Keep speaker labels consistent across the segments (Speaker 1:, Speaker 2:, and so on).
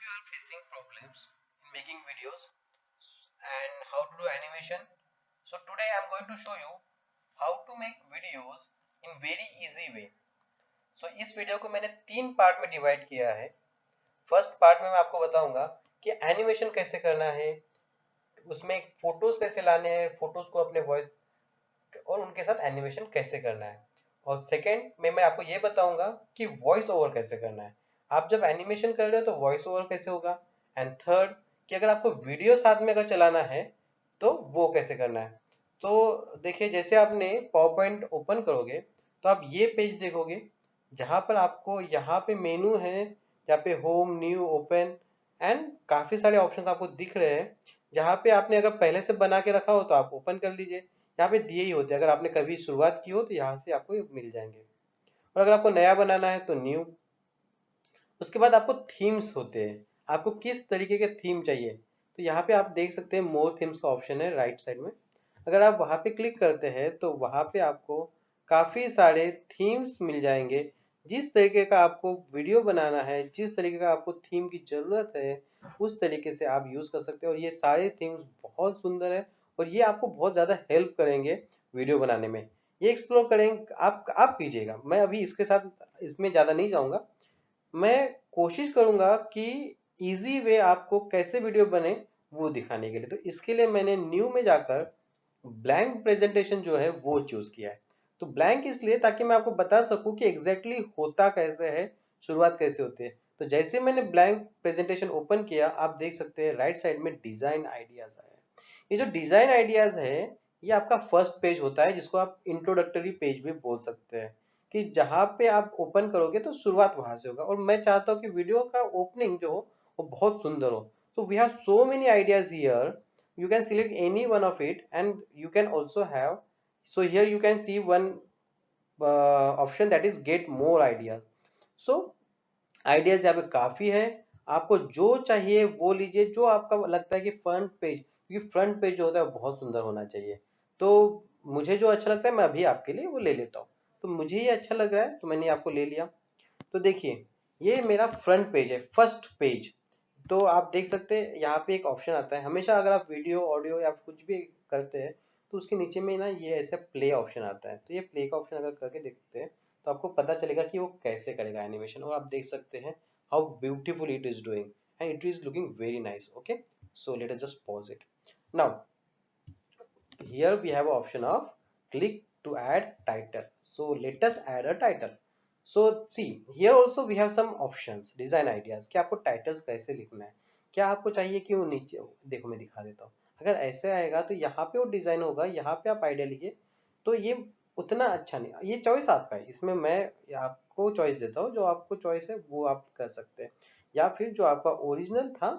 Speaker 1: you are facing problems in making videos and how to do animation. So today I am going to show you how to make videos in very easy way. So इस video को मैंने 3 part में divide किया है. First part में मैं आपको बताऊंगा कि एनिमेशन कैसे करना है, उसमें फोटोज कैसे लाने हैं, फोटोज को अपने वॉइस और उनके साथ एनिमेशन कैसे करना है. और सेकंड में मैं आपको ये बताऊंगा कि वॉइस ओवर कैसे करना है. आप जब एनिमेशन कर रहे हो तो वॉइस ओवर कैसे होगा. एंड थर्ड कि अगर आपको वीडियो साथ में अगर चलाना है तो वो कैसे करना है. तो देखिए, जैसे आपने पावर पॉइंट ओपन करोगे तो आप ये पेज देखोगे जहाँ पर आपको यहाँ पे मेनू है, यहाँ पे होम, न्यू, ओपन एंड काफी सारे ऑप्शंस आपको दिख रहे हैं. जहाँ पे आपने अगर पहले से बना के रखा हो तो आप ओपन कर लीजिए. यहाँ पे दिए ही होते हैं, अगर आपने कभी शुरुआत की हो तो यहाँ से आपको ये मिल जाएंगे. और अगर आपको नया बनाना है तो न्यू. उसके बाद आपको थीम्स होते हैं, आपको किस तरीके के थीम चाहिए. तो यहाँ पे आप देख सकते हैं मोर थीम्स का ऑप्शन है राइट साइड में. अगर आप वहाँ पे क्लिक करते हैं तो वहाँ पे आपको काफ़ी सारे थीम्स मिल जाएंगे. जिस तरीके का आपको वीडियो बनाना है, जिस तरीके का आपको थीम की ज़रूरत है, उस तरीके से आप यूज़ कर सकते हो. और ये सारे थीम्स बहुत सुंदर है और ये आपको बहुत ज़्यादा हेल्प करेंगे वीडियो बनाने में. ये एक्सप्लोर करेंगे, आप कीजिएगा. मैं अभी इसके साथ इसमें ज़्यादा नहीं जाऊँगा. मैं कोशिश करूंगा कि इजी वे आपको कैसे वीडियो बने वो दिखाने के लिए. तो इसके लिए मैंने न्यू में जाकर ब्लैंक प्रेजेंटेशन जो है वो चूज किया है. तो ब्लैंक इसलिए ताकि मैं आपको बता सकूं कि एग्जैक्टली होता कैसे है, शुरुआत कैसे होती है. तो जैसे मैंने ब्लैंक प्रेजेंटेशन ओपन किया, आप देख सकते हैं राइट साइड में डिजाइन आइडियाज आया. ये जो डिजाइन आइडियाज है ये आपका फर्स्ट पेज होता है, जिसको आप इंट्रोडक्टरी पेज भी बोल सकते हैं. कि जहाँ पे आप ओपन करोगे तो शुरुआत वहां से होगा. और मैं चाहता हूँ कि वीडियो का ओपनिंग जो हो वो बहुत सुंदर हो. तो we have so many ideas here. You can select any one of it and you can also have, so here you can see one option that is get more ideas. So ideas यहाँ पे काफी है. आपको जो चाहिए वो लीजिए, जो आपका लगता है कि फ्रंट पेज, क्योंकि फ्रंट पेज जो होता है वो बहुत सुंदर होना चाहिए. तो मुझे जो अच्छा लगता है मैं अभी आपके लिए वो ले लेता हूँ. तो मुझे ये अच्छा लग रहा है तो मैंने आपको ले लिया. तो देखिए, ये मेरा फ्रंट पेज है, फर्स्ट पेज. तो आप देख सकते हैं यहाँ पे एक ऑप्शन आता है. हमेशा अगर आप वीडियो, ऑडियो या कुछ भी करते हैं तो उसके नीचे में ना ये ऐसे प्ले ऑप्शन आता है. तो ये प्ले का ऑप्शन अगर करके देखते हैं तो आपको पता चलेगा कि वो कैसे करेगा एनिमेशन. और आप देख सकते हैं how beautiful it is doing and it is looking very nice. Okay, so let us just pause it. Now here we have an option of click to add title. So let us add a title. So see, here also we have some options, design ideas कि आपको titles कैसे लिखना है. क्या आपको चाहिए कि वो नीचे, देखो मैं दिखा देता हूँ. अगर ऐसे आएगा तो यहाँ पे वो डिजाइन होगा, यहाँ पे आप आइडिया लिखिए. तो ये उतना अच्छा नहीं, ये चॉइस आपका है. इसमें मैं आपको चॉइस देता हूँ, जो आपको चॉइस है वो आप कर सकते हैं. या फिर जो आपका ओरिजिनल था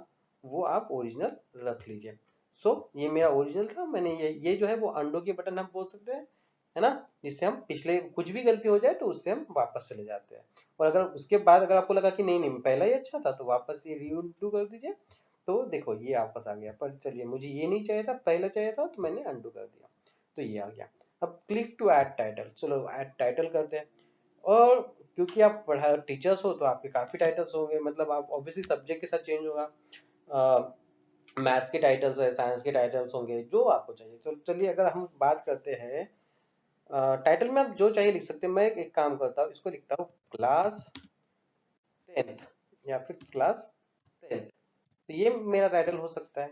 Speaker 1: वो आप ओरिजिनल रख लीजिए. सो ये मेरा ओरिजिनल था. मैंने ये जो है वो अंडो के बटन हम बोल सकते हैं, है ना, जिससे हम पिछले कुछ भी गलती हो जाए तो उससे हम वापस चले जाते हैं. और अगर उसके बाद अगर आपको लगा कि नहीं नहीं पहला ही अच्छा था तो वापस ये रीडू कर दीजिए. तो देखो ये वापस आ गया. पर चलिए, मुझे ये नहीं चाहिए था, पहला चाहिए था तो मैंने अंडू कर दिया. तो ये आ गया. अब क्लिक टू ऐड टाइटल. चलो ऐड टाइटल करते हैं. और क्योंकि आप पढ़ा टीचर्स हो तो आपके काफी टाइटल्स होंगे, मतलब आप ऑब्वियसली सब्जेक्ट के साथ चेंज होगा. मैथ्स के टाइटल्स है, साइंस के टाइटल्स होंगे, जो आपको चाहिए. तो चलिए अगर हम बात करते हैं टाइटल में, आप जो चाहिए लिख सकते हैं. मैं एक काम करता हूँ, इसको लिखता हूँ क्लास 10th या फिर क्लास 10th. तो ये मेरा टाइटल हो सकता है.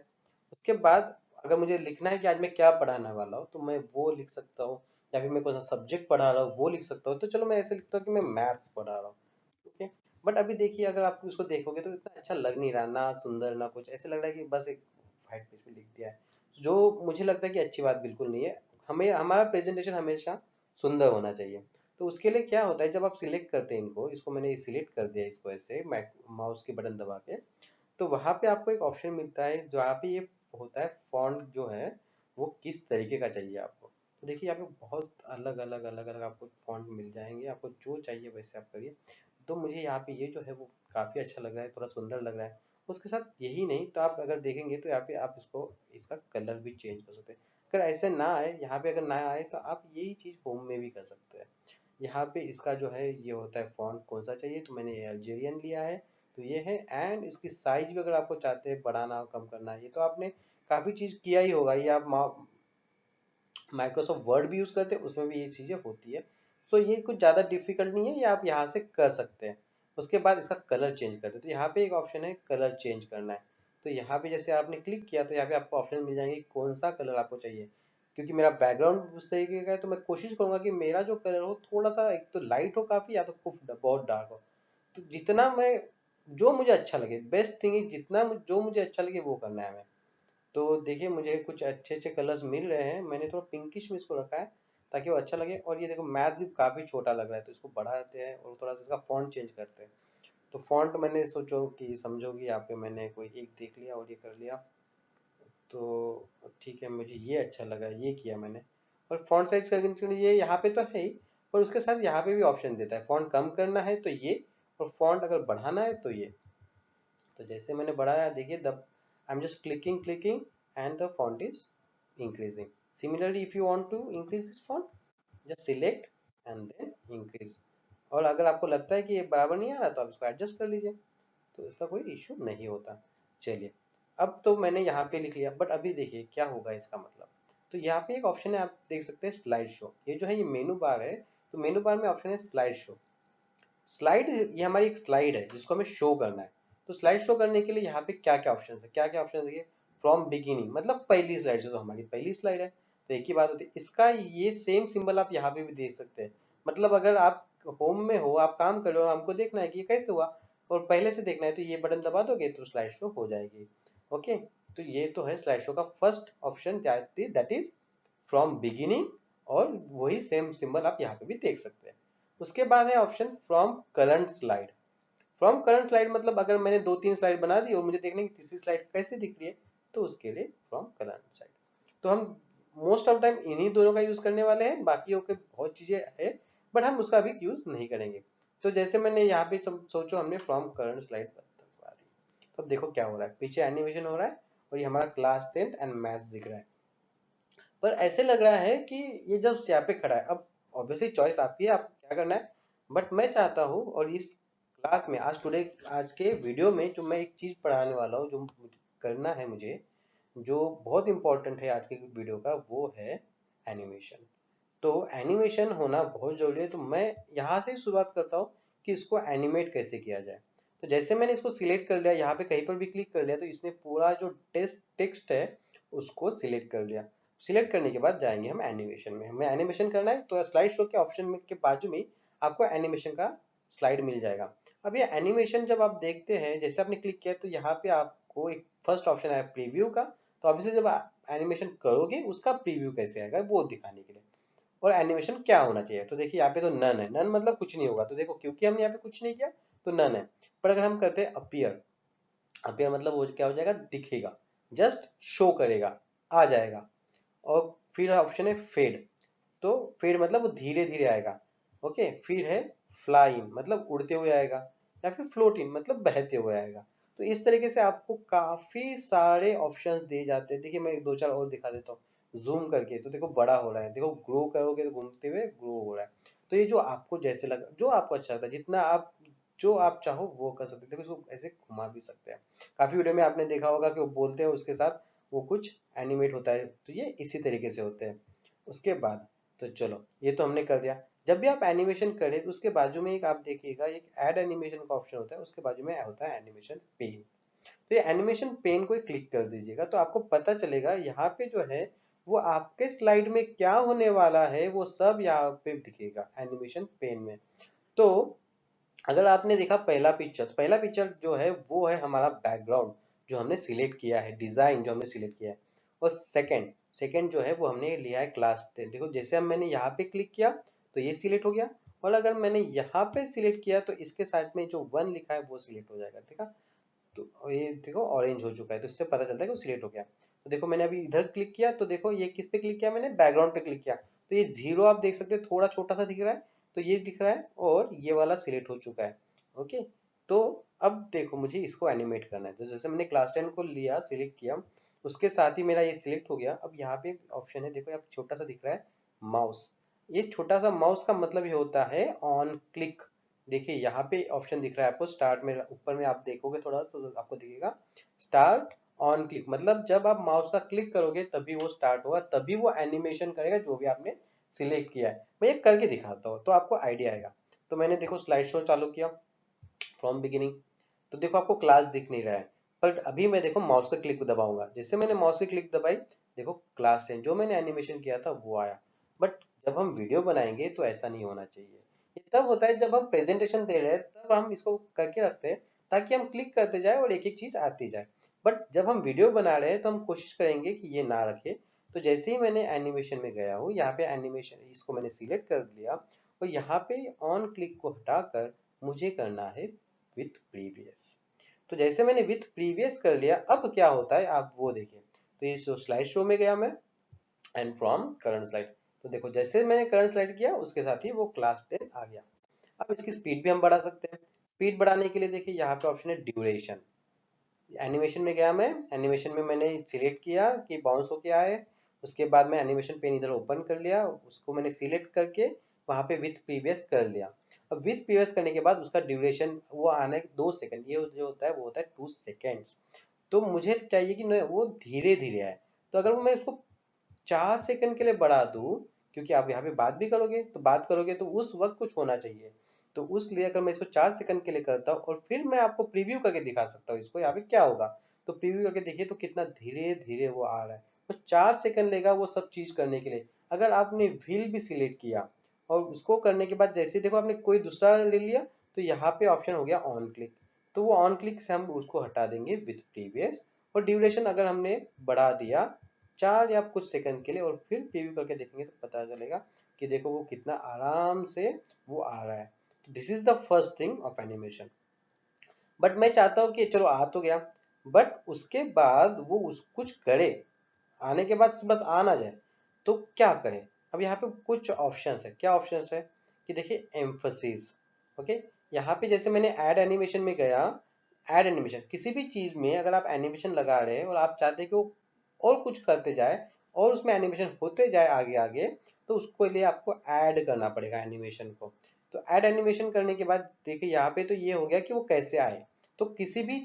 Speaker 1: उसके बाद अगर मुझे लिखना है कि आज मैं क्या पढ़ाने वाला हूँ तो मैं वो लिख सकता हूँ. या फिर मैं कौन सा सब्जेक्ट पढ़ा रहा हूँ वो लिख सकता हूँ. तो चलो मैं ऐसे लिखता हूँ कि मैं मैथ्स पढ़ा रहा हूँ. ओके. बट अभी देखिए, अगर आप उसको देखोगे तो इतना अच्छा लग नहीं रहा, ना सुंदर ना कुछ. ऐसे लग रहा है कि बस एक व्हाइट पेज पे लिख दिया है, जो मुझे लगता है कि अच्छी बात बिल्कुल नहीं है. हमें हमारा प्रेजेंटेशन हमेशा सुंदर होना चाहिए. तो उसके लिए क्या होता है, जब आप सिलेक्ट करते हैं इनको, इसको मैंने सिलेक्ट कर दिया इसको ऐसे माउस के बटन दबा के. तो वहाँ पे आपको एक ऑप्शन मिलता है जहाँ पे ये होता है फॉन्ट जो है वो किस तरीके का चाहिए आपको. तो देखिए यहाँ पे बहुत अलग अलग अलग अलग आपको फॉन्ट मिल जाएंगे, आपको जो चाहिए वैसे आप करिए. तो मुझे यहाँ पे ये जो है वो काफ़ी अच्छा लग रहा है, थोड़ा सुंदर लग रहा है. उसके साथ यही नहीं, तो आप अगर देखेंगे तो यहाँ पे आप इसको, इसका कलर भी चेंज कर सकते हैं. अगर ऐसे ना आए, यहाँ पे अगर ना आए तो आप यही चीज़ होम में भी कर सकते हैं. यहाँ पे इसका जो है ये होता है फॉन्ट कौन सा चाहिए, तो मैंने अल्जेरियन लिया है. तो ये है। एंड इसकी साइज भी अगर आपको चाहते हैं बढ़ाना कम करना है, ये तो आपने काफ़ी चीज़ किया ही होगा, ये आप माइक्रोसॉफ्ट वर्ड भी यूज़ करते हैं, उसमें भी ये चीज़ें होती है। सो ये कुछ ज़्यादा डिफिकल्ट नहीं है, ये आप यहाँ से कर सकते हैं। उसके बाद इसका कलर चेंज करते हैं, तो यहाँ पे एक ऑप्शन है कलर चेंज करना है। तो यहाँ पे जैसे आपने क्लिक किया तो यहाँ पे आपको ऑप्शन मिल जाएंगे कौन सा कलर आपको चाहिए। क्योंकि मेरा बैकग्राउंड उस तरीके का है तो मैं कोशिश करूंगा कि मेरा जो कलर हो थोड़ा सा एक तो लाइट हो काफ़ी, या तो बहुत डार्क हो। तो जितना मैं जो मुझे अच्छा लगे, बेस्ट थिंग है जितना जो मुझे अच्छा लगे वो करना है हमें। तो देखिए मुझे कुछ अच्छे अच्छे कलर्स मिल रहे हैं, मैंने थोड़ा पिंकिश में इसको रखा है ताकि वो अच्छा लगे। और ये देखो मैथ भी काफ़ी छोटा लग रहा है, तो इसको बढ़ाते हैं और थोड़ा सा इसका फॉन्ट चेंज करते हैं। तो फॉन्ट मैंने सोचो कि समझो कि यहाँ पे मैंने कोई एक देख लिया और ये कर लिया, तो ठीक है मुझे ये अच्छा लगा, ये किया मैंने। और फॉन्ट साइज करने के लिए ये यहाँ पे तो है ही, पर उसके साथ यहाँ पे भी ऑप्शन देता है, फॉन्ट कम करना है तो ये, और फॉन्ट अगर बढ़ाना है तो ये। तो जैसे मैंने बढ़ाया देखिए, the I am just clicking and the font is increasing. Similarly, if you want to increase this font, just select and then increase. और अगर आपको लगता है कि ये बराबर नहीं आ रहा तो आप इसको एडजस्ट कर लीजिए, तो इसका कोई इश्यू नहीं होता। चलिए, अब तो मैंने यहाँ पे लिख लिया, बट अभी देखिए क्या होगा इसका मतलब। तो यहाँ पे एक ऑप्शन है, आप देख सकते हैं स्लाइड शो, ये जो है ये मेनू बार है। तो मेनू बार में ऑप्शन है स्लाइड शो। स्लाइड, ये हमारी एक स्लाइड है जिसको हमें शो करना है। तो स्लाइड शो करने के लिए यहाँ पे क्या क्या ऑप्शन है, क्या क्या ऑप्शन है। फ्रॉम बिगिनिंग मतलब पहली स्लाइड से, तो हमारी पहली स्लाइड है तो एक ही बात होती है। इसका ये सेम सिंबल आप यहाँ पे भी देख सकते हैं। मतलब अगर आप होम में हो, आप काम कर रहे हो और हमको देखना है कि ये कैसे हुआ और पहले से देखना है, तो ये बटन दबा दोगे तो स्लाइड शो हो जाएगी। ओके, तो ये तो है स्लाइड शो का first option, that is from beginning. और वही सेम सिंबल आप यहाँ पे भी देख सकते हैं। उसके बाद है option from current slide. From current slide मतलब अगर मैंने 2-3 स्लाइड बना दी और मुझे देखने की तीसरी स्लाइड कैसे दिख रही है, तो उसके लिए फ्रॉम करंट स्लाइड। तो हम मोस्ट ऑफ टाइम इन्हीं दोनों का यूज करने वाले हैं, बाकी ओके बहुत चीजें है बट हम उसका भी यूज नहीं करेंगे। तो जैसे मैंने यहाँ पे सोचो हमने फ्रॉम करंट स्लाइड बता दी, तो अब देखो क्या हो रहा है, पीछे एनिमेशन हो रहा है और ये हमारा क्लास 10th एंड मैथ दिख रहा है। पर ऐसे लग रहा है कि ये जब यहाँ पे खड़ा है, अब ऑब्वियसली चॉइस आपकी है, आप क्या करना है। बट मैं चाहता हूँ, और इस क्लास में आज के वीडियो में जो मैं एक चीज पढ़ाने वाला हूँ, जो करना है मुझे, जो बहुत इंपॉर्टेंट है आज के वीडियो का, वो है एनिमेशन। तो एनिमेशन होना बहुत जरूरी है, तो मैं यहाँ से शुरुआत करता हूँ कि इसको एनिमेट कैसे किया जाए। तो जैसे मैंने इसको सिलेक्ट कर लिया, यहाँ पे कहीं पर भी क्लिक कर लिया तो इसने पूरा जो टेक्स्ट है उसको सिलेक्ट कर लिया। सिलेक्ट करने के बाद जाएंगे हम एनिमेशन में, हमें एनिमेशन करना है तो स्लाइड शो के ऑप्शन में के बाजू में आपको एनिमेशन का स्लाइड मिल जाएगा। अब ये एनिमेशन जब आप देखते हैं, जैसे आपने क्लिक किया तो यहाँ पे आपको एक फर्स्ट ऑप्शन है प्रीव्यू का। तो ऑब्वियसली जब आप एनिमेशन करोगे उसका प्रीव्यू कैसे आएगा वो दिखाने के लिए। और एनिमेशन क्या होना चाहिए, तो देखिए यहाँ पे तो नन है, नन मतलब कुछ नहीं होगा। तो देखो क्योंकि हमने यहाँ पे कुछ नहीं किया तो नन है। पर अगर हम करते हैं अपीयर, अपीयर मतलब वो क्या हो जाएगा, दिखेगा, जस्ट शो करेगा, आ जाएगा। और फिर ऑप्शन है फेड, तो फेड मतलब वो धीरे धीरे आएगा। ओके, फिर है फ्लाई इन मतलब उड़ते हुए आएगा, या फिर फ्लोट इन मतलब बहते हुए आएगा। तो इस तरीके से आपको काफी सारे ऑप्शंस दिए जाते हैं। देखिए मैं एक दो चार और दिखा देता हूँ जूम करके, तो देखो बड़ा हो रहा है, देखो ग्रो करोगे तो घूमते हुए ग्रो हो रहा है। तो ये जो आपको जैसे लगा, जो आपको अच्छा लगता है, जितना आप जो आप चाहो वो कर सकते हैं। देखो इसको ऐसे घुमा भी सकते हैं, काफी वीडियो में आपने देखा होगा कि वो बोलते हैं उसके साथ वो कुछ एनिमेट होता है, तो ये इसी तरीके से होते हैं। उसके बाद तो चलो ये तो हमने कर दिया। जब भी आप एनिमेशन करें तो उसके बाजू में एक आप देखिएगा एक ऐड एनिमेशन का ऑप्शन होता है, उसके बाजू में होता है एनिमेशन पेन। तो ये एनिमेशन पेन को क्लिक कर दीजिएगा तो आपको पता चलेगा यहाँ पे जो है वो आपके स्लाइड में क्या होने वाला है वो सब यहाँ पे दिखेगा एनिमेशन पेन में। तो अगर आपने देखा पहला पिक्चर, तो पहला पिक्चर जो है वो है हमारा बैकग्राउंड जो हमने सिलेक्ट किया है, डिजाइन जो हमने सिलेक्ट किया है। और सेकंड सेकंड जो है वो हमने लिया है क्लास 10। देखो जैसे हम मैंने यहाँ पे क्लिक किया तो ये सिलेक्ट हो गया, और अगर मैंने यहाँ पे सिलेक्ट किया तो इसके साइड में जो 1 लिखा है वो सिलेक्ट हो जाएगा। देखा, तो ये देखो ऑरेंज हो चुका है, तो इससे पता चलता है कि वो सिलेक्ट हो गया। तो देखो मैंने अभी इधर क्लिक किया तो देखो ये किस पे क्लिक किया, मैंने बैकग्राउंड पे क्लिक किया, तो ये जीरो आप देख सकते हैं थोड़ा छोटा सा दिख रहा है, तो ये दिख रहा है और ये वाला सिलेक्ट हो चुका है। ओके, तो अब देखो मुझे इसको एनिमेट करना है, तो जैसे मैंने क्लास 10 को लिया सिलेक्ट किया, उसके साथ ही मेरा ये सिलेक्ट हो गया। अब यहाँ पे ऑप्शन है, देखो यहाँ पे छोटा सा दिख रहा है माउस। ये छोटा सा माउस का मतलब ये होता है ऑन क्लिक, देखिए यहाँ पे ऑप्शन दिख रहा है आपको स्टार्ट में, ऊपर में आप देखोगे थोड़ा तो आपको दिखेगा स्टार्ट ऑन क्लिक, मतलब जब आप माउस का क्लिक करोगे तभी वो स्टार्ट होगा, तभी वो एनिमेशन करेगा जो भी आपने सिलेक्ट किया है। मैं ये करके दिखाता हूँ तो आपको आइडिया आएगा। तो मैंने देखो स्लाइड शो चालू किया फ्रॉम बिगिनिंग, तो देखो आपको क्लास दिख नहीं रहा है, पर अभी मैं देखो माउस का क्लिक दबाऊंगा, जैसे मैंने माउस की क्लिक दबाई देखो क्लास है, जो मैंने एनिमेशन किया था वो आया। बट जब हम वीडियो बनाएंगे तो ऐसा नहीं होना चाहिए। ये तब होता है जब हम प्रेजेंटेशन दे रहे हैं तब हम इसको करके रखते हैं ताकि हम क्लिक करते जाए और एक एक चीज आती जाए। बट जब हम वीडियो बना रहे हैं तो हम कोशिश करेंगे कि ये ना रखे। तो जैसे ही मैंने एनिमेशन में गया हूँ, यहाँ पे एनिमेशन इसको मैंने सिलेक्ट कर लिया और यहाँ पे ऑन क्लिक को हटाकर मुझे करना है विथ प्रीवियस। तो जैसे मैंने विथ प्रीवियस कर लिया, अब क्या होता है आप वो देखिए। तो ये स्लाइड शो में गया मैं एंड फ्रॉम करंट स्लाइड, तो देखो जैसे मैंने करंट स्लाइड किया उसके साथ ही वो क्लास 10 आ गया। अब इसकी स्पीड भी हम बढ़ा सकते हैं। स्पीड बढ़ाने के लिए देखिए यहाँ पे ऑप्शन है ड्यूरेशन। एनिमेशन में गया मैं, एनिमेशन में मैंने सिलेक्ट किया कि बाउंस होके आए, उसके बाद मैं एनिमेशन पेन इधर ओपन कर लिया, उसको मैंने सिलेक्ट करके वहाँ पे विथ प्रीवियस कर लिया। अब विथ प्रीवियस करने के बाद उसका ड्यूरेशन वो आना है 2 सेकंड, ये जो होता है वो होता है 2 सेकेंड्स। तो मुझे चाहिए कि वो धीरे धीरे आए। तो अगर मैं उसको 4 सेकंड के लिए बढ़ा दूं, क्योंकि आप यहाँ पे बात भी करोगे तो बात करोगे तो उस वक्त कुछ होना चाहिए, तो उसलिए अगर मैं इसको 4 सेकंड के लिए करता हूँ और फिर मैं आपको प्रीव्यू करके दिखा सकता हूँ इसको यहाँ पे क्या होगा। तो प्रीव्यू करके देखिए तो कितना धीरे धीरे वो आ रहा है। तो 4 सेकंड लेगा वो सब चीज करने के लिए। अगर आपने व्हील भी सिलेक्ट किया और उसको करने के बाद जैसे देखो आपने कोई दूसरा ले लिया, तो यहाँ पे ऑप्शन हो गया ऑन क्लिक, तो वो ऑन क्लिक से हम उसको हटा देंगे विथ प्रीवियस। और ड्यूरेशन अगर हमने बढ़ा दिया 4 या कुछ सेकंड के लिए और फिर प्रीव्यू करके देखेंगे तो पता चलेगा कि देखो वो कितना आराम से वो आ रहा है। तो this is the first thing of animation. But मैं चाहता हूँ कि चलो आ तो गया, बट उसके बाद वो कुछ करे, आने के बाद बस आ ना जाए, तो क्या करें। अब यहाँ पे कुछ ऑप्शंस है, क्या ऑप्शंस है कि देखिए एम्फसिस। ओके, यहाँ पे जैसे मैंने ऐड एनिमेशन में गया, ऐड एनिमेशन किसी भी चीज में अगर आप एनिमेशन लगा रहे हैं और आप चाहते हैं कि वो और कुछ करते जाए और उसमें एनिमेशन होते जाए आगे आगे, तो उसको लिए आपको ऐड करना पड़ेगा एनिमेशन को। तो ऐड एनिमेशन करने के बाद देखिए यहाँ पे तो ये हो गया कि वो कैसे आए। तो किसी भी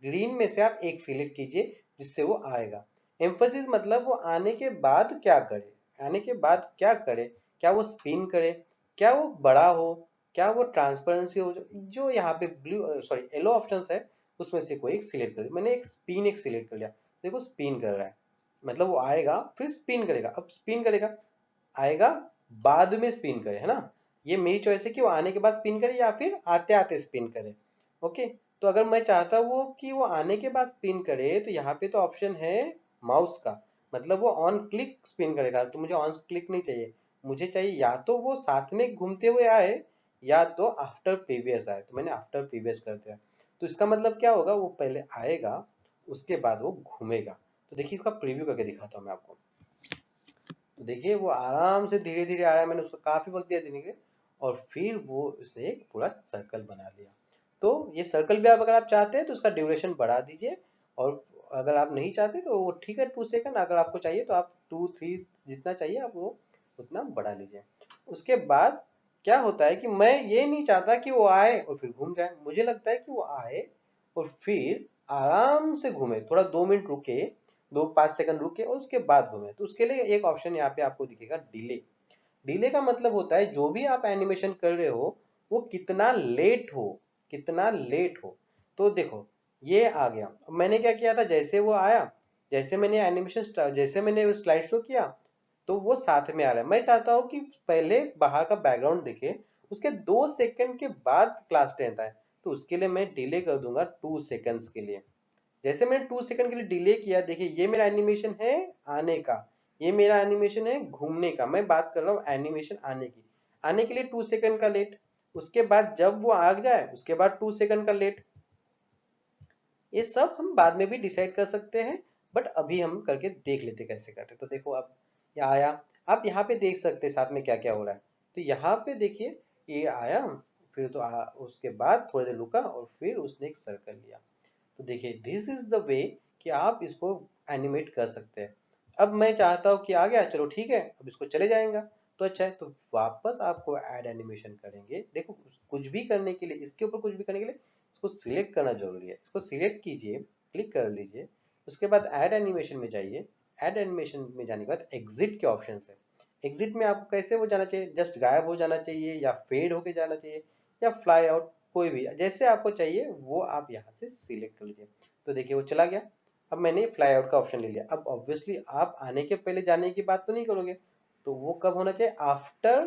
Speaker 1: ग्रीन में से आप एक सिलेक्ट कीजिए जिससे वो आएगा। एम्फसिस मतलब वो आने के बाद क्या करे, आने के बाद क्या करे, क्या वो स्पिन करे, क्या वो बड़ा हो, क्या वो ट्रांसपेरेंसी हो, जो यहाँ पे ब्लू सॉरी येलो ऑप्शन है उसमें से कोई एक सिलेक्ट कर, मैंने एक स्पिन एक सिलेक्ट कर लिया। देखो स्पिन कर रहा है, मतलब वो आएगा फिर स्पिन करेगा। अब स्पिन करेगा, आएगा बाद में स्पिन करे, है ना। ये मेरी चॉइस है कि वो आने के बाद स्पिन करे या फिर आते आते स्पिन करे। ओके, तो अगर मैं चाहता हूँ कि वो आने के बाद स्पिन करे तो यहाँ पे तो ऑप्शन है माउस का, मतलब वो ऑन क्लिक स्पिन करेगा। तो मुझे ऑन क्लिक नहीं चाहिए, मुझे चाहिए या तो वो साथ में घूमते हुए आए या तो आफ्टर प्रीवियस आए। तो मैंने आफ्टर प्रीवियस कर दिया। तो इसका मतलब क्या होगा, वो पहले आएगा उसके बाद वो घूमेगा। तो देखिए इसका प्रीव्यू करके दिखाता हूँ मैं आपको। तो देखिए वो आराम से धीरे धीरे आ रहा है, मैंने उसको काफी वक्त दिया देने के, और फिर वो उसने एक पूरा सर्कल बना लिया। तो ये सर्कल भी आप अगर आप चाहते हैं तो उसका ड्यूरेशन बढ़ा दीजिए, और अगर आप नहीं चाहते तो वो ठीक है 2 सेकंड, अगर आपको चाहिए तो आप 2 3 जितना चाहिए आप वो उतना बढ़ा लीजिए। उसके बाद क्या होता है कि मैं ये नहीं चाहता कि वो आए और फिर घूम जाए, मुझे लगता है कि वो आए और फिर आराम से घूमे, थोड़ा 2 मिनट रुके, 2 5 सेकंड रुके और उसके बाद घूमे। तो उसके लिए एक ऑप्शन यहाँ पे आपको दिखेगा डिले। डिले का मतलब होता है जो भी आप एनिमेशन कर रहे हो वो कितना लेट हो, कितना लेट हो। तो देखो ये आ गया, मैंने क्या किया था, जैसे वो आया, जैसे मैंने एनिमेशन जैसे मैंने स्लाइड शो किया तो वो साथ में आ रहा है। मैं चाहता हूँ कि पहले बाहर का बैकग्राउंड दिखे, उसके 2 सेकंड के बाद क्लास 10 आए, तो उसके लिए मैं डिले कर दूंगा 2 सेकंड्स के लिए। जैसे मैंने 2 सेकंड के लिए डिले किया, देखिए ये मेरा एनिमेशन है आने का, ये मेरा एनिमेशन है घूमने का, मैं बात कर रहा हूँ एनिमेशन आने की। आने के लिए 2 सेकंड का लेट, उसके बाद जब वो आ जाए उसके बाद 2 सेकंड का लेट। ये सब हम बाद में भी डिसाइड कर सकते हैं, बट अभी हम करके देख लेते कैसे करते। तो देखो अब ये आया, आप यहाँ पे देख सकते हैं साथ में क्या क्या हो रहा है। तो यहाँ पे देखिए ये आया, फिर तो उसके बाद थोड़ी देर रुका और फिर उसने एक सर्कल लिया। तो देखिए दिस इज द वे कि आप इसको एनिमेट कर सकते हैं। अब मैं चाहता हूँ कि आ गया, चलो ठीक है अब इसको चले जाएगा, तो अच्छा है। तो वापस आपको ऐड एनिमेशन करेंगे। देखो कुछ भी करने के लिए, इसके ऊपर कुछ भी करने के लिए इसको सिलेक्ट करना जरूरी है। इसको सिलेक्ट कीजिए, क्लिक कर लीजिए, उसके बाद ऐड एनिमेशन में जाइए। ऐड एनिमेशन में जाने के बाद एग्जिट के ऑप्शन है। एग्जिट में आपको कैसे हो जाना चाहिए, जस्ट गायब हो जाना चाहिए या फेड होके जाना चाहिए या फ्लाई आउट, कोई भी जैसे आपको चाहिए वो आप यहाँ से सिलेक्ट कर लीजिए। तो देखिए वो चला गया। अब मैंने फ्लाई आउट का ऑप्शन ले लिया। अब ऑब्वियसली आप आने के पहले जाने की बात तो नहीं करोगे, तो वो कब होना चाहिए, आफ्टर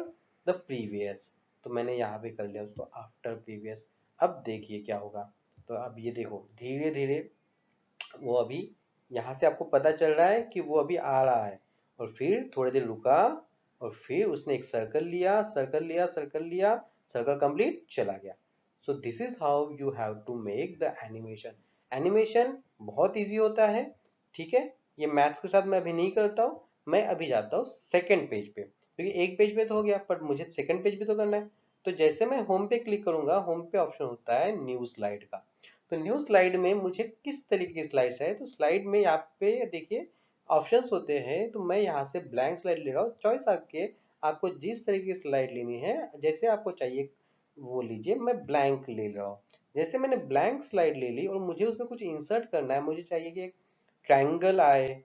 Speaker 1: द प्रीवियस। तो मैंने यहाँ पे कर लिया उसको आफ्टर प्रीवियस। अब देखिए क्या होगा। तो अब ये देखो धीरे धीरे वो अभी यहाँ से आपको पता चल रहा है कि वो अभी आ रहा है, और फिर थोड़ी देर रुका और फिर उसने एक सर्कल लिया, सर्कल लिया, सर्कल लिया, सर्कल कंप्लीट, चला गया। So this is how you have to make the animation. Animation बहुत इजी होता है, ठीक है। ये मैथ्स के साथ मैं अभी नहीं करता हूँ। मैं अभी जाता हूँ सेकंड पेज पे, क्योंकि एक पेज पे तो हो गया पर मुझे सेकंड पेज भी तो करना है। तो जैसे मैं होम पे क्लिक करूंगा, होम पे ऑप्शन होता है न्यू स्लाइड का। तो न्यू स्लाइड में मुझे किस तरीके की स्लाइड्स है, तो स्लाइड में यहाँ पे देखिए ऑप्शंस होते हैं। तो मैं यहाँ से ब्लैंक स्लाइड ले रहा हूँ। चॉइस आपके, आपको जिस तरीके की स्लाइड लेनी है जैसे आपको चाहिए वो लीजिए। मैं ब्लैंक ले रहा हूँ। जैसे मैंने ब्लैंक स्लाइड ले ली और मुझे उसमें कुछ इंसर्ट करना है, मुझे चाहिए कि एक ट्रायंगल आए,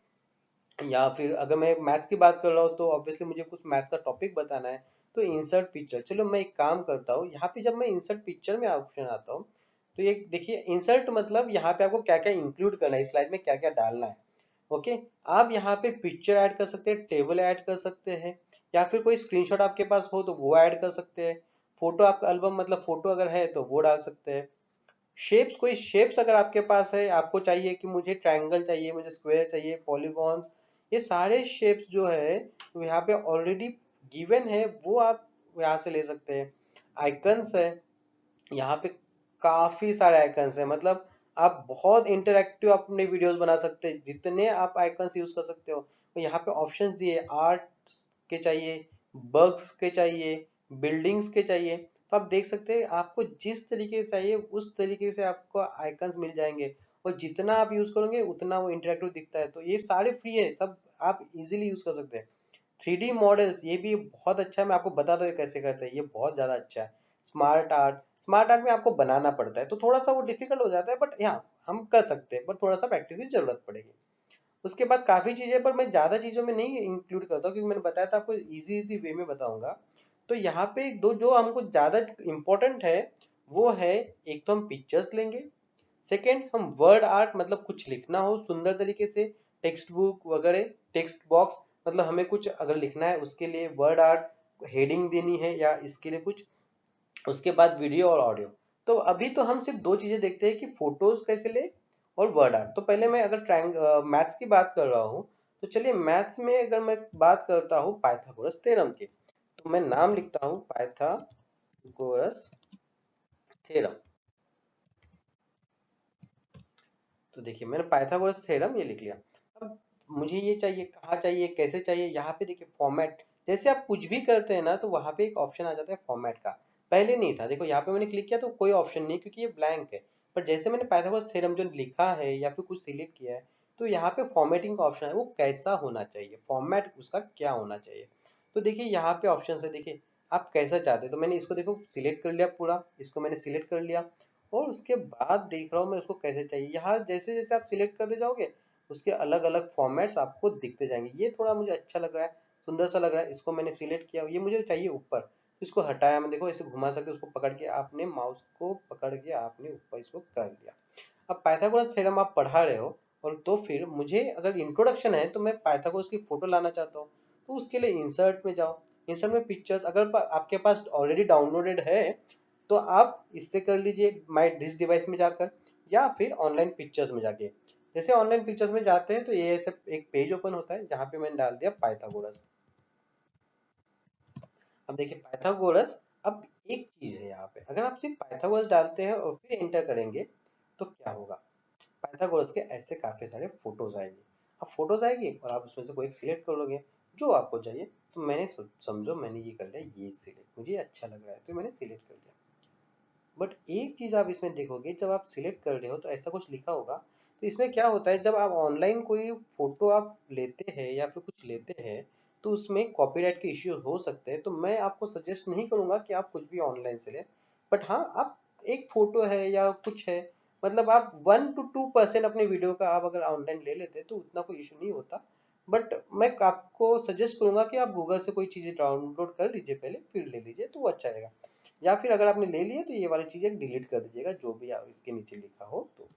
Speaker 1: या फिर अगर मैं मैथ्स की बात कर रहा हूँ तो ऑब्वियसली मुझे कुछ मैथ का टॉपिक बताना है। तो इंसर्ट पिक्चर, चलो मैं एक काम करता हूँ, यहाँ पे जब मैं इंसर्ट पिक्चर में ऑप्शन आता हूँ तो ये देखिए इंसर्ट मतलब यहाँ पे आपको क्या क्या इंक्लूड करना है, इस स्लाइड में क्या क्या डालना है। ओके, आप यहाँ पे पिक्चर ऐड कर सकते हैं, टेबल ऐड कर सकते हैं, या फिर कोई स्क्रीनशॉट आपके पास हो तो वो ऐड कर सकते हैं। फोटो आपका एल्बम मतलब फोटो अगर है तो वो डाल सकते हैं। शेप्स, कोई शेप्स अगर आपके पास है, आपको चाहिए कि मुझे ट्रायंगल चाहिए, मुझे स्क्वायर चाहिए, पॉलीगॉन्स, ये सारे शेप्स जो है तो यहाँ पे ऑलरेडी गिवन है, वो आप यहाँ से ले सकते हैं। आइकन्स है, यहाँ पे काफी सारे आइकन्स है, मतलब आप बहुत इंटरैक्टिव अपने वीडियोस बना सकते हैं, जितने आप आइकन्स यूज कर सकते हो। तो यहाँ पे ऑप्शंस दिए, आर्ट के चाहिए, बग्स के चाहिए, बिल्डिंग्स के चाहिए। तो आप देख सकते हैं आपको जिस तरीके से चाहिए उस तरीके से आपको आइकन्स मिल जाएंगे, और जितना आप यूज करोगे उतना वो इंटरैक्टिव दिखता है। तो ये सारे फ्री है, सब आप इजीली यूज कर सकते हैं। 3D मॉडल्स ये भी बहुत अच्छा है, मैं आपको बताता हूँ कैसे करते हैं, ये बहुत ज़्यादा अच्छा है। स्मार्ट आर्ट, स्मार्ट आर्ट में आपको बनाना पड़ता है तो थोड़ा सा वो डिफिकल्ट हो जाता है, बट यहाँ हम कर सकते हैं, बट थोड़ा सा प्रैक्टिस की जरूरत पड़ेगी। उसके बाद काफ़ी चीज़ें, पर मैं ज़्यादा चीज़ों में नहीं इंक्लूड करता हूँ क्योंकि मैंने बताया था आपको इजी इजी वे में बताऊंगा। तो यहाँ पे दो जो हमको ज़्यादा इम्पोर्टेंट है वो है, एक तो हम पिक्चर्स लेंगे, सेकेंड हम वर्ड आर्ट मतलब कुछ लिखना हो सुंदर तरीके से, टेक्स्ट बुक वगैरह, टेक्स्ट बॉक्स मतलब हमें कुछ अगर लिखना है उसके लिए वर्ड आर्ट, हेडिंग देनी है या इसके लिए कुछ। उसके बाद वीडियो और ऑडियो। तो अभी तो हम सिर्फ दो चीजें देखते हैं कि फोटोज कैसे ले और वर्ड आर्ट। तो पहले मैं अगर मैथ्स की बात कर रहा हूँ, तो चलिए मैथ्स में अगर मैं बात करता हूँ पाइथागोरस थ्योरम की, तो मैं नाम लिखता हूँ पाइथागोरस थ्योरम। तो देखिए मैंने पाइथागोरस थ्योरम ये लिख लिया। अब मुझे ये चाहिए, कहाँ चाहिए, कैसे चाहिए, यहाँ पे देखिए फॉर्मेट। जैसे आप कुछ भी करते हैं ना तो वहाँ पे एक ऑप्शन आ जाता है फॉर्मेट का, पहले नहीं था। देखो यहाँ पे मैंने क्लिक किया तो कोई ऑप्शन नहीं क्योंकि ये ब्लैंक है, पर जैसे मैंने पाइथागोरस थ्योरम जो लिखा है या फिर कुछ सिलेक्ट किया है तो यहाँ पे फॉर्मेटिंग का ऑप्शन है, वो कैसा होना चाहिए, फॉर्मेट उसका क्या होना चाहिए। तो देखिए यहाँ पे ऑप्शन है, देखिए आप कैसा चाहते हैं। तो मैंने इसको देखो सिलेक्ट कर लिया, पूरा इसको मैंने सिलेक्ट कर लिया, और उसके बाद देख रहा हूँ मैं उसको कैसे चाहिए। यहाँ जैसे जैसे आप सिलेक्ट करते जाओगे उसके अलग अलग फॉर्मेट्स आपको दिखते जाएंगे। ये थोड़ा मुझे अच्छा लग रहा है, सुंदर सा लग रहा है, इसको मैंने सिलेक्ट किया, ये मुझे चाहिए ऊपर, इसको हटाया। मैं देखो ऐसे घुमा सकते, उसको पकड़ के आपने माउस को पकड़ के आपने ऊपर इसको कर दिया। अब पाइथागोरस थ्योरम आप पढ़ा रहे हो, और तो फिर मुझे अगर इंट्रोडक्शन है तो मैं पाइथागोरस की फोटो लाना चाहता हूँ, तो उसके लिए इंसर्ट में जाओ। इंसर्ट में पिक्चर्स, अगर आपके पास ऑलरेडी डाउनलोडेड है तो आप इससे कर लीजिए माई दिस डिवाइस में जाकर, या फिर ऑनलाइन पिक्चर्स में जाके। जैसे ऑनलाइन पिक्चर्स में जाते हैं तो ये ऐसे एक पेज ओपन होता है जहाँ पे मैंने डाल दिया पाइथागोरस। अब देखिए पाइथागोरस, अब एक चीज है यहाँ पे, अगर आप सिर्फ पाइथागोरस डालते हैं और फिर एंटर करेंगे तो क्या होगा, पाइथागोरस के ऐसे काफी सारे फोटोज आएंगे। अब फोटोज आएगी और आप उसमें से कोई एक सिलेक्ट करोगे जो आपको चाहिए। तो मैंने समझो मैंने ये कर लिया, ये सिलेक्ट मुझे अच्छा लग रहा है तो मैंने सिलेक्ट कर लिया। बट एक चीज आप इसमें देखोगे, जब आप सिलेक्ट कर रहे हो तो ऐसा कुछ लिखा होगा। तो इसमें क्या होता है, जब आप ऑनलाइन कोई फोटो आप लेते हैं या फिर कुछ लेते हैं तो उसमें कॉपीराइट के इश्यू हो सकते हैं। तो मैं आपको सजेस्ट नहीं करूंगा कि आप कुछ भी ऑनलाइन से लें, बट हाँ आप एक फोटो है या कुछ है, मतलब आप 1 to 2% अपने वीडियो का आप अगर ऑनलाइन ले लेते हैं तो उतना कोई इशू नहीं होता। बट मैं आपको सजेस्ट करूंगा कि आप गूगल से कोई चीज़ें डाउनलोड कर लीजिए पहले, फिर ले लीजिए तो वो अच्छा रहेगा। या फिर अगर आपने ले लिया तो ये वाली चीज़ें डिलीट कर दीजिएगा, जो भी आप इसके नीचे लिखा हो तो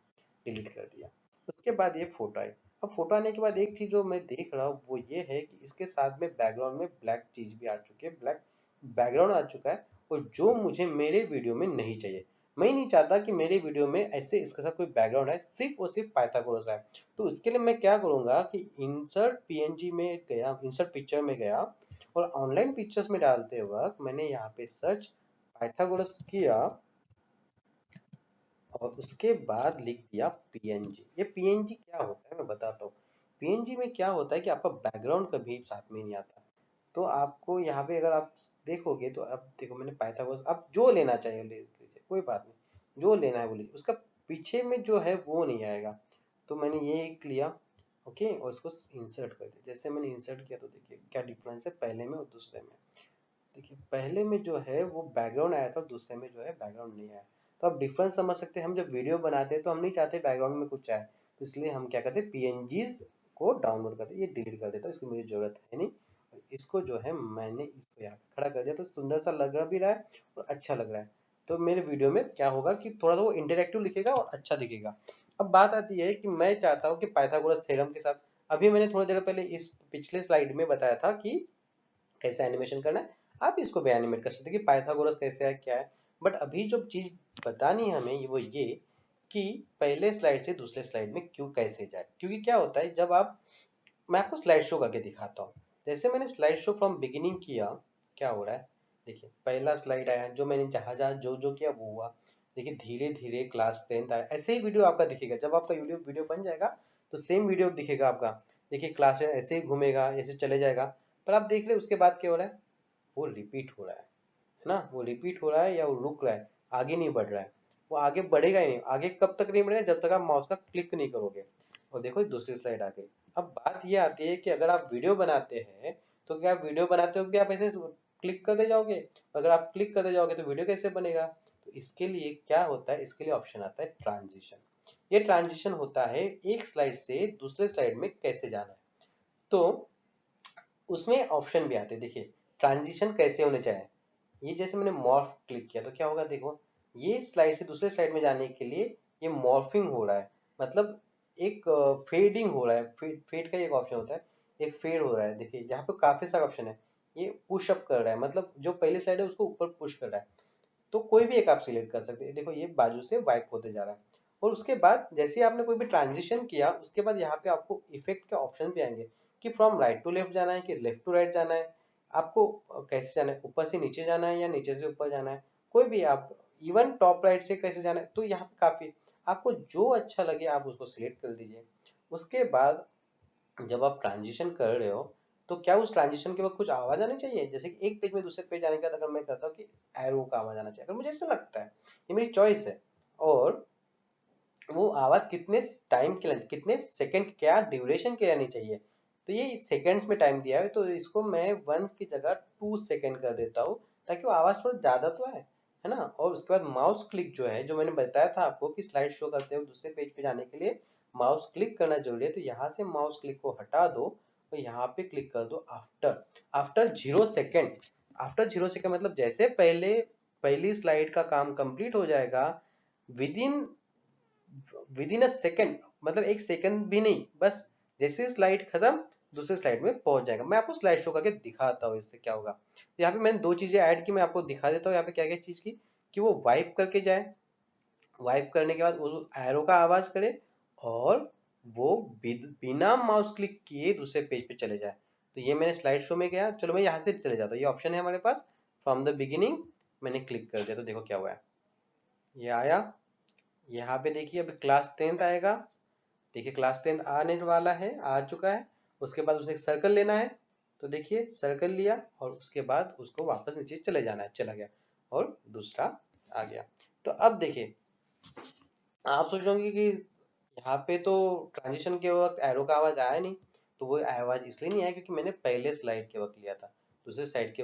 Speaker 1: डिलीट कर दिया। उसके बाद ये फोटो आई। अब फोटो आने के बाद एक चीज जो मैं देख रहा हूँ वो ये है कि इसके साथ में बैकग्राउंड में ब्लैक चीज भी आ चुकी है, ब्लैक बैकग्राउंड आ चुका है, और जो मुझे मेरे वीडियो में नहीं चाहिए। मैं नहीं चाहता कि मेरे वीडियो में ऐसे इसके साथ कोई बैकग्राउंड है, सिर्फ और सिर्फ पाइथागोरस है। तो इसके लिए मैं क्या करूंगा कि इंसर्ट पीएनजी में गया, इंसर्ट पिक्चर में गया, और ऑनलाइन पिक्चर्स में डालते वक्त मैंने यहाँ पे सर्च पाइथागोरस किया, और उसके बाद लिख दिया पीएनजी। ये पीएनजी क्या होता है मैं बताता हूँ। पीएनजी में क्या होता है कि आपका बैकग्राउंड कभी साथ में नहीं आता। तो आपको यहाँ पे अगर आप देखोगे तो अब देखो मैंने पाइथागोरस, आप जो लेना चाहिए ले लीजिए, कोई बात नहीं, जो लेना है वो लीजिए, उसका पीछे में जो है वो नहीं आएगा। तो मैंने ये एक लिया, ओके, और इसको इंसर्ट कर दिया। जैसे मैंने इंसर्ट किया तो देखिए क्या डिफरेंस है पहले में और दूसरे में। देखिए पहले में जो है वो बैकग्राउंड आया था, दूसरे में जो है बैकग्राउंड नहीं आया। तो आप डिफरेंस समझ सकते हैं। हम जब वीडियो बनाते हैं तो हम नहीं चाहते बैकग्राउंड में कुछ आए, तो इसलिए हम क्या करते हैं पीएनजीज को डाउनलोड करते हैं। ये डिलीट कर देता हूँ, इसकी मुझे जरूरत है नहीं। और इसको जो है मैंने इसको यहाँ पे खड़ा कर दिया, तो सुंदर सा लग रहा भी रहा है और अच्छा लग रहा है। तो मेरे वीडियो में क्या होगा कि थोड़ा सा वो इंटरेक्टिव लिखेगा और अच्छा दिखेगा। अब बात आती है कि मैं चाहता हूँ कि पाइथागोरस थ्योरम के साथ, अभी मैंने थोड़ी देर पहले इस पिछले स्लाइड में बताया था कि कैसे एनिमेशन करना है। आप इसको भी एनिमेट कर सकते हैं कि पाइथागोरस कैसे है क्या है। बट अभी जो चीज बतानी है हमें वो ये कि पहले स्लाइड से दूसरे स्लाइड में क्यों कैसे जाए, क्योंकि क्या होता है जब आप, मैं आपको स्लाइड शो करके दिखाता हूँ। जैसे मैंने स्लाइड शो फ्रॉम बिगिनिंग किया, क्या हो रहा है देखिए, पहला स्लाइड आया, जो मैंने जहां जहां जो जो किया वो हुआ। देखिए धीरे धीरे क्लास 10th आया, ऐसे ही वीडियो आपका दिखेगा। जब आपका यूट्यूब वीडियो बन जाएगा तो सेम वीडियो दिखेगा आपका। देखिए क्लास 10 ऐसे ही घूमेगा, ऐसे चले जाएगा। पर आप देख रहे उसके बाद क्या हो रहा है, वो रिपीट हो रहा है ना, वो रिपीट हो रहा है या वो रुक रहा है, आगे नहीं बढ़ रहा है। वो आगे बढ़ेगा ही नहीं। आगे कब तक नहीं बढ़ेगा, जब तक आप माउस का क्लिक नहीं करोगे। और देखो दूसरी स्लाइड आ गई। अब बात ये आती है कि अगर आप वीडियो बनाते हैं तो क्या वीडियो बनाते वक्त भी आप ऐसे क्लिक करते जाओगे? अगर आप क्लिक करते जाओगे तो वीडियो कैसे बनेगा? तो इसके लिए क्या होता है, इसके लिए ऑप्शन आता है ट्रांजिशन। ये ट्रांजिशन होता है एक स्लाइड से दूसरे स्लाइड में कैसे जाना है। तो उसमें ऑप्शन भी आते हैं। देखिए ट्रांजिशन कैसे होने चाहिए। ये जैसे मैंने मॉर्फ क्लिक किया तो क्या होगा, देखो ये स्लाइड से दूसरे स्लाइड में जाने के लिए ये मॉर्फिंग हो रहा है, मतलब एक फेडिंग हो रहा है। फेड का एक ऑप्शन होता है, एक फेड हो रहा है। देखिए यहाँ पे काफी सारे ऑप्शन है। ये पुश अप कर रहा है, मतलब जो पहले स्लाइड है उसको ऊपर पुश कर रहा है। तो कोई भी एक आप सिलेक्ट कर सकते हैं। देखो ये बाजू से वाइप होते जा रहा है। और उसके बाद जैसे ही आपने कोई भी ट्रांजिशन किया उसके बाद यहाँ पे आपको इफेक्ट के ऑप्शन भी आएंगे कि फ्रॉम राइट टू लेफ्ट जाना है कि लेफ्ट टू राइट जाना है, आपको कैसे जाना है, ऊपर से नीचे जाना है या नीचे से ऊपर जाना है, कोई भी आप, इवन टॉप राइट से कैसे जाना है। तो यहाँ पे काफी आपको जो अच्छा लगे आप उसको सिलेक्ट कर लीजिए। उसके बाद जब आप ट्रांजिशन कर रहे हो तो क्या उस ट्रांजिशन के वक्त कुछ आवाज आनी चाहिए, जैसे कि एक पेज में दूसरे पेज आने के बाद अगर मैं कहता हूँ कि एरो का आवाज आना चाहिए, अगर मुझे ऐसा लगता है, ये मेरी चॉइस है। और वो आवाज कितने टाइम के लिए, कितने सेकंड, क्या ड्यूरेशन की रहनी चाहिए, तो ये सेकंड्स में टाइम दिया है तो इसको मैं 1 की जगह 2 सेकंड कर देता हूँ, ताकि वो आवाज थोड़ा ज्यादा तो है ना। और उसके बाद माउस क्लिक जो है, जो मैंने बताया था आपको कि स्लाइड शो करते हुए दूसरे पेज पे जाने के लिए माउस क्लिक करना जरूरी है। तो यहाँ से माउस क्लिक को हटा दो और यहाँ पे क्लिक कर दो after, after 0 second. After 0 second मतलब जैसे पहले पहली स्लाइड का काम कंप्लीट हो जाएगा, with in with in a second, मतलब एक सेकंड भी नहीं, बस जैसे स्लाइड खत्म दूसरे स्लाइड में पहुंच जाएगा। मैं आपको स्लाइड शो करके दिखाता हूँ इससे क्या होगा। तो यहाँ पे मैंने दो चीजें ऐड की, मैं आपको दिखा देता हूँ यहाँ पे क्या क्या चीज की, कि वो वाइप करके जाए, वाइप करने के बाद वो एरो का आवाज करे, और वो बिना माउस क्लिक किए दूसरे पेज पे चले जाए। तो ये मैंने स्लाइड शो में गया, चलो मैं यहाँ से चले जाता हूँ, ये ऑप्शन है हमारे पास फ्रॉम द बिगिनिंग। मैंने क्लिक कर दिया तो देखो क्या हुआ है, ये आया। यहाँ पे देखिए अभी क्लास 10th आएगा। देखिए क्लास 10th आने वाला है, आ चुका है। उसके बाद उसे एक सर्कल लेना है, तो देखिए सर्कल लिया और उसके बाद उसको वापस नीचे चले जाना है, चला गया और दूसरा आ गया। तो अब देखिए आप सोच रहे होंगे कि यहाँ पे तो ट्रांजिशन के वक्त एरो का आवाज आया नहीं, तो वो आवाज़ इसलिए नहीं आया क्योंकि मैंने पहले स्लाइड के वक्त लिया था, दूसरे स्लाइड के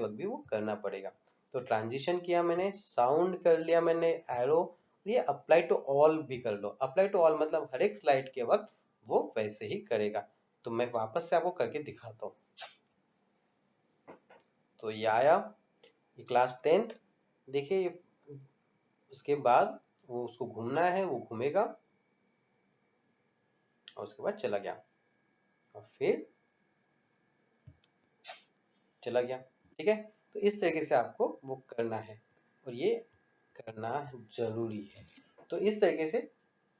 Speaker 1: वक्त भी वो करना पड़ेगा। तो ट्रांजिशन किया मैंने, साउंड कर लिया मैंने एरो, ये अप्लाई टू ऑल भी कर लो। अप्लाई टू ऑल मतलब हर एक स्लाइड के वक्त वो वैसे ही करेगा। तो मैं वापस से आपको करके दिखाता हूँ। तो ये आया, ये क्लास 10th, देखिए उसके बाद वो उसको घूमना है, वो घूमेगा और उसके बाद चला गया और फिर चला गया। ठीक है, तो इस तरीके से आपको वो करना है और ये करना जरूरी है। तो इस तरीके से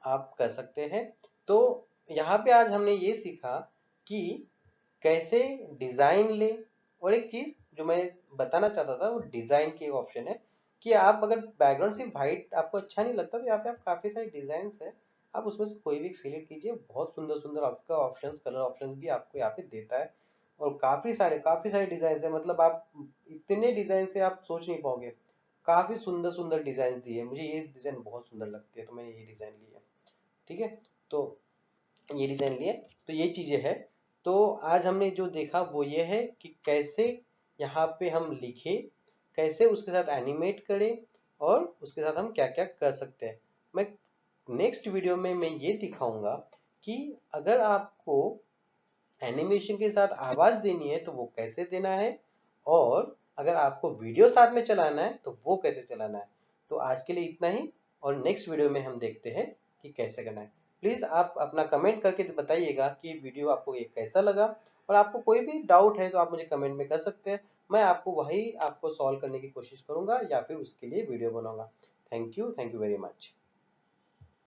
Speaker 1: आप कर सकते हैं। तो यहाँ पे आज हमने ये सीखा कि कैसे डिजाइन ले, और एक चीज जो मैं बताना चाहता था वो डिजाइन की एक ऑप्शन है कि आप अगर बैकग्राउंड सिर्फ व्हाइट आपको अच्छा नहीं लगता तो यहाँ पे आप काफी सारे डिजाइन है, आप उसमें से कोई भी सिलेक्ट कीजिए। बहुत सुंदर सुंदर आपका ऑप्शंस, कलर ऑप्शंस भी आपको यहाँ पे देता है और काफी सारे डिजाइन है। मतलब आप इतने डिजाइन से आप सोच नहीं पाओगे, काफी सुंदर सुंदर डिजाइन दिए। मुझे ये डिजाइन बहुत सुंदर लगती है तो मैंने ये डिजाइन लिया। ठीक है, तो ये डिजाइन लिए, तो ये चीजें है। तो आज हमने जो देखा वो ये है कि कैसे यहाँ पे हम लिखे, कैसे उसके साथ एनिमेट करें और उसके साथ हम क्या क्या कर सकते हैं। मैं नेक्स्ट वीडियो में मैं ये दिखाऊंगा कि अगर आपको एनिमेशन के साथ आवाज देनी है तो वो कैसे देना है, और अगर आपको वीडियो साथ में चलाना है तो वो कैसे चलाना है। तो आज के लिए इतना ही, और नेक्स्ट वीडियो में हम देखते हैं कि कैसे करना है। प्लीज आप अपना कमेंट करके बताइएगा कि वीडियो आपको ये कैसा लगा, और आपको कोई भी डाउट है तो आप मुझे कमेंट में कर सकते हैं। मैं आपको वही आपको सॉल्व करने की कोशिश करूंगा या फिर उसके लिए वीडियो बनाऊंगा। Thank you very much.